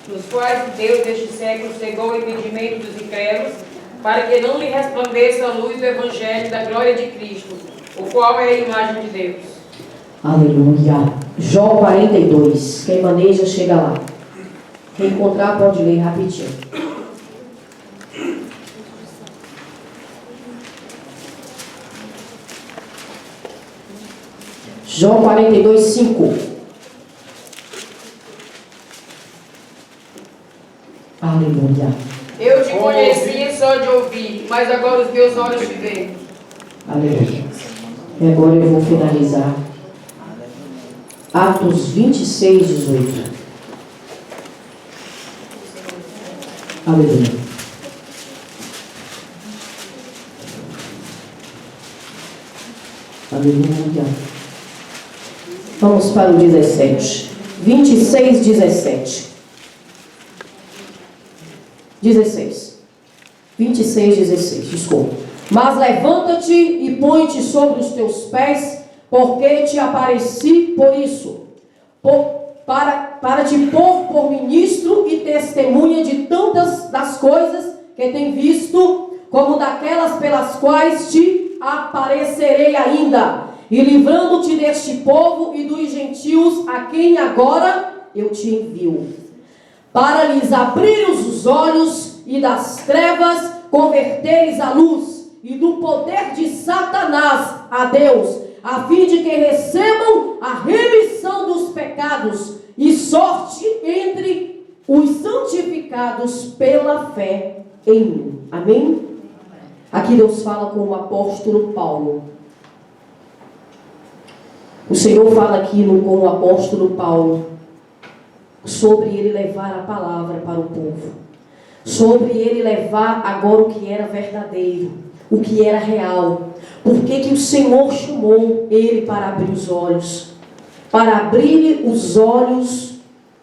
nos quais Deus deste século cegou o entendimento dos incrédulos, para que não lhe resplandeça a luz do Evangelho da glória de Cristo, o qual é a imagem de Deus. Aleluia. Jó 42. Quem maneja, chega lá. Quem encontrar, pode ler rapidinho. Jó 42, 5. Aleluia. Eu te conhecia só de ouvir, mas agora os meus olhos te veem. Aleluia. E agora eu vou finalizar. Atos 26, 18. Aleluia. Aleluia. Vamos para o 17. 26, 17. 16. 26, 16. Desculpa. Mas levanta-te e põe-te sobre os teus pés, porque te apareci por isso. Para te pôr por ministro e testemunha de tantas das coisas que tem visto, como daquelas pelas quais te aparecerei ainda, e livrando-te deste povo e dos gentios, a quem agora eu te envio, para lhes abrir os olhos e das trevas converteres a luz, e do poder de Satanás a Deus, a fim de que recebam a remissão dos pecados e sorte entre os santificados pela fé em mim. Amém? Aqui Deus fala com o apóstolo Paulo. O Senhor fala aqui com o apóstolo Paulo sobre ele levar a palavra para o povo, sobre ele levar agora o que era verdadeiro, o que era real. Por que o Senhor chamou ele para abrir os olhos? Para abrir os olhos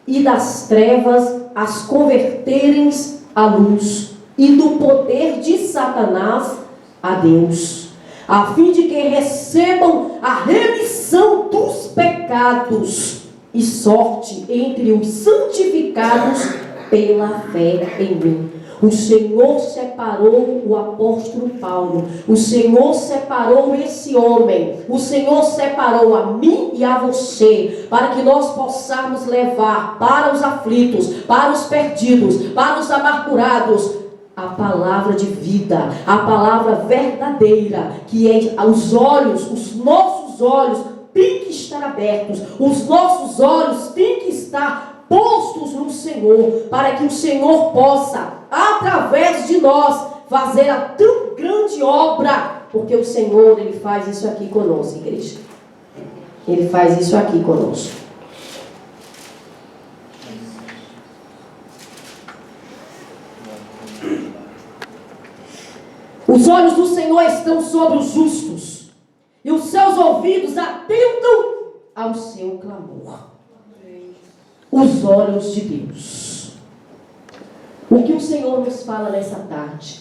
e das trevas as converterem à luz, e do poder de Satanás a Deus, a fim de que recebam a remissão dos pecados e sorte entre os santificados pela fé em mim. O Senhor separou o apóstolo Paulo. O Senhor separou esse homem. O Senhor separou a mim e a você, para que nós possamos levar para os aflitos, para os perdidos, para os amargurados, a palavra de vida, a palavra verdadeira, que é os olhos, os nossos olhos têm que estar abertos, os nossos olhos têm que estar postos no Senhor, para que o Senhor possa, através de nós, fazer a tão grande obra, porque o Senhor, Ele faz isso aqui conosco, igreja. Ele faz isso aqui conosco. Os olhos do Senhor estão sobre os justos, e os seus ouvidos atentam ao seu clamor. Os olhos de Deus. O que o Senhor nos fala nessa tarde?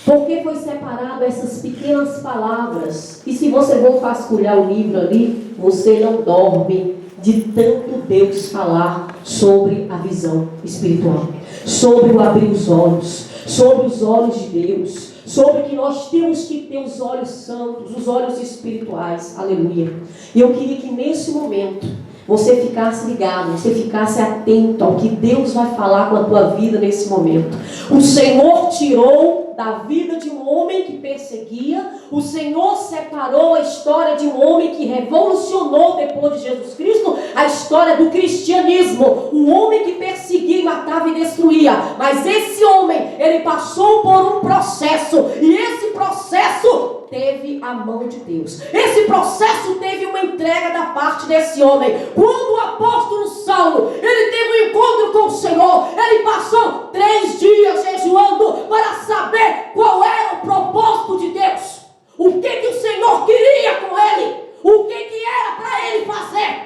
Por que foi separado essas pequenas palavras? E se você for vasculhar o livro ali, você não dorme de tanto Deus falar sobre a visão espiritual, sobre o abrir os olhos, sobre os olhos de Deus, sobre que nós temos que ter os olhos santos, os olhos espirituais. Aleluia. E eu queria que nesse momento você ficasse ligado, você ficasse atento ao que Deus vai falar com a tua vida nesse momento. O Senhor tirou da vida de um homem que perseguia, o Senhor separou a história de um homem que revolucionou depois de Jesus Cristo a história do cristianismo, um homem que perseguia, matava e destruía. Mas esse homem, ele passou por um processo, e esse processo teve a mão de Deus. Esse processo teve uma entrega da parte desse homem. Quando o apóstolo Saulo, ele teve um encontro com o Senhor, ele passou 3 dias jejuando para saber qual era o propósito de Deus, o que o Senhor queria com ele, o que era para ele fazer.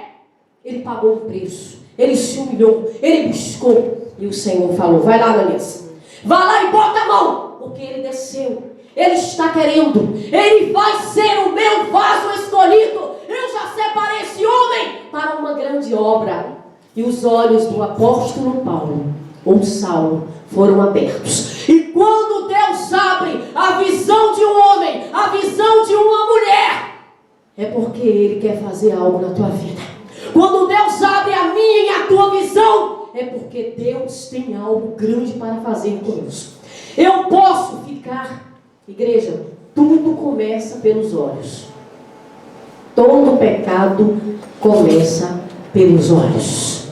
Ele pagou o preço, ele se humilhou, ele buscou, e o Senhor falou: vai lá, Ananias, vai lá e bota a mão, porque ele desceu. Ele está querendo, ele vai ser o meu vaso escolhido. Eu já separei esse homem para uma grande obra. E os olhos do apóstolo Paulo, ou Saulo, foram abertos. E quando Deus abre a visão de um homem, a visão de uma mulher, é porque Ele quer fazer algo na tua vida. Quando Deus abre a minha e a tua visão, é porque Deus tem algo grande para fazer conosco. Eu posso ficar, igreja, tudo começa pelos olhos. Todo pecado começa pelos olhos.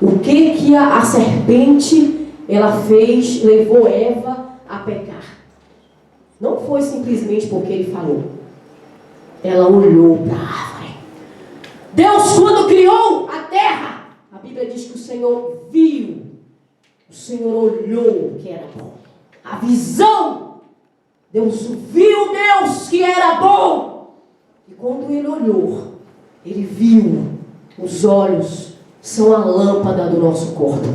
O que a serpente ela fez, levou Eva a pecar? Não foi simplesmente porque ele falou. Ela olhou para a árvore. Deus, quando criou a terra, a Bíblia diz que o Senhor viu, o Senhor olhou que era bom. A visão, Deus viu Deus que era bom. E quando ele olhou, ele viu. Os olhos são a lâmpada do nosso corpo.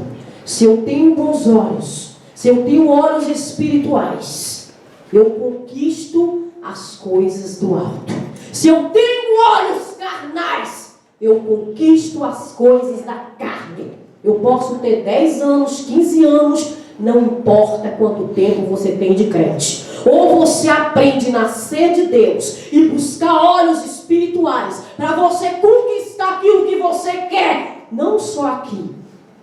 Se eu tenho bons olhos, se eu tenho olhos espirituais, eu conquisto as coisas do alto. Se eu tenho olhos carnais, eu conquisto as coisas da carne. Eu posso ter 10 anos, 15 anos, não importa quanto tempo você tem de crente. Ou você aprende a nascer de Deus e buscar olhos espirituais para você conquistar aquilo que você quer, não só aqui,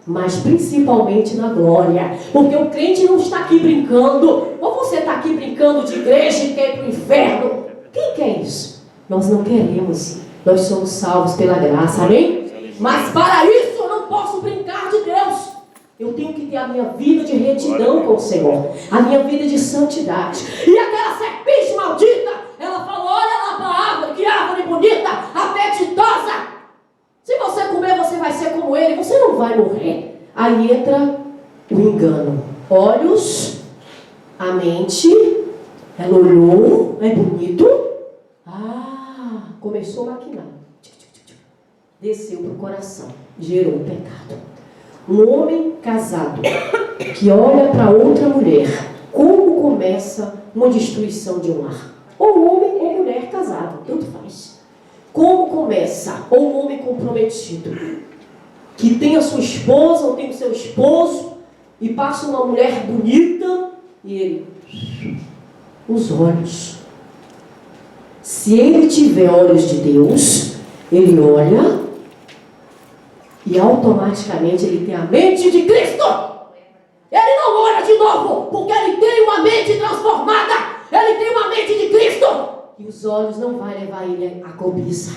mas principalmente na glória. Porque o crente não está aqui brincando. Ou você está aqui brincando de igreja e quer ir para o inferno. Quem quer isso? Nós não queremos. Nós somos salvos pela graça, amém? Mas para isso eu não posso brincar de Deus. Eu tenho que ter a minha vida de retidão com o Senhor, a minha vida de santidade. E aquela serpente maldita, ela falou: olha lá para a árvore, que árvore bonita, apetitosa. Se você comer, você vai ser como ele, você não vai morrer. Aí entra o engano. Olhos, a mente, ela olhou, é bonito. Começou a maquinar. Desceu para o coração, gerou o pecado. Um homem casado que olha para outra mulher, como começa uma destruição de um lar? Ou homem ou mulher casado, tanto faz. Como começa? Ou um homem comprometido, que tem a sua esposa ou tem o seu esposo, e passa uma mulher bonita, e ele, os olhos. Se ele tiver olhos de Deus, ele olha e automaticamente ele tem a mente de Cristo. Ele não olha de novo, porque ele tem uma mente transformada. Ele tem uma mente de Cristo. E os olhos não vão levar ele à cobiça,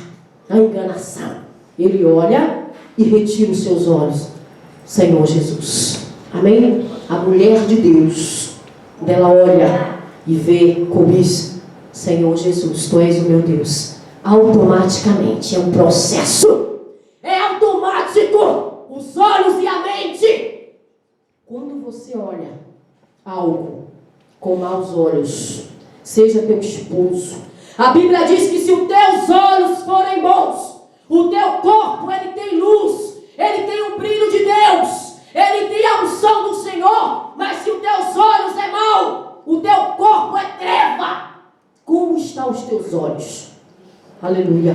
à enganação. Ele olha e retira os seus olhos. Senhor Jesus. Amém? A mulher de Deus, dela olha e vê cobiça. Senhor Jesus, Tu és o meu Deus. Automaticamente, é um processo. É automático. Os olhos e a mente. Quando você olha algo com maus olhos, seja teu esposo, a Bíblia diz que se os teus olhos forem bons, o teu corpo, ele tem luz, ele tem o brilho de Deus, ele tem a unção do Senhor. Mas se os teus olhos é mau, o teu corpo é treva. Como estão os teus olhos? Aleluia.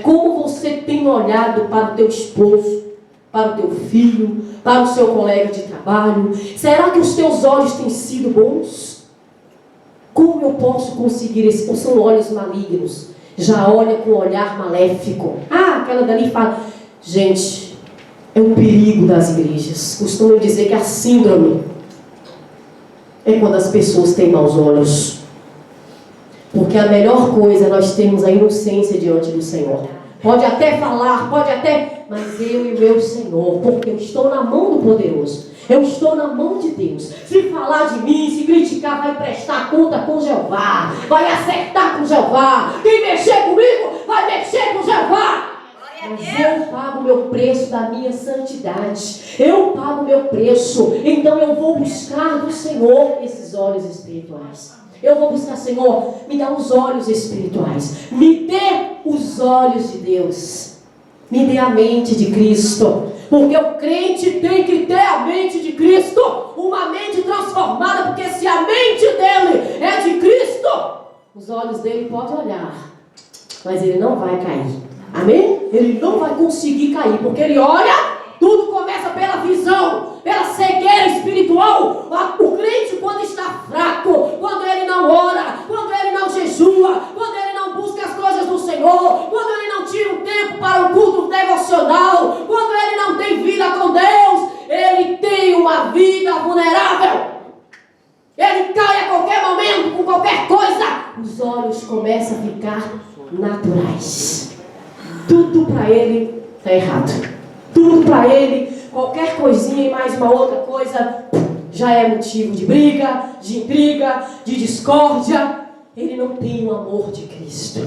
Como você tem olhado para o teu esposo, para o teu filho, para o seu colega de trabalho? Será que os teus olhos têm sido bons? Como eu posso conseguir isso? Ou são olhos malignos? Já olha com um olhar maléfico. Aquela dali fala. Gente, é um perigo das igrejas. Costumam dizer que a síndrome é quando as pessoas têm maus olhos. Porque a melhor coisa é nós termos a inocência diante do Senhor. Pode até falar, mas eu e meu Senhor, porque eu estou na mão do poderoso. Eu estou na mão de Deus. Se falar de mim, se criticar, vai prestar conta com Jeová. Vai acertar com Jeová. Quem mexer comigo, vai mexer com Jeová. Mas eu pago o meu preço da minha santidade. Eu pago o meu preço. Então eu vou buscar do Senhor esses olhos espirituais. Eu vou buscar, Senhor, me dá os olhos espirituais. Me dê os olhos de Deus. Me dê a mente de Cristo. Porque o crente tem que ter a mente de Cristo. Uma mente transformada. Porque se a mente dele é de Cristo, os olhos dele podem olhar, mas ele não vai cair. Amém? Ele não vai conseguir cair. Porque ele olha tudo Ele cai a qualquer momento, com qualquer coisa. Os olhos começam a ficar naturais. Tudo para ele está errado. Tudo para ele, qualquer coisinha e mais uma outra coisa, já é motivo de briga, de intriga, de discórdia. Ele não tem o amor de Cristo.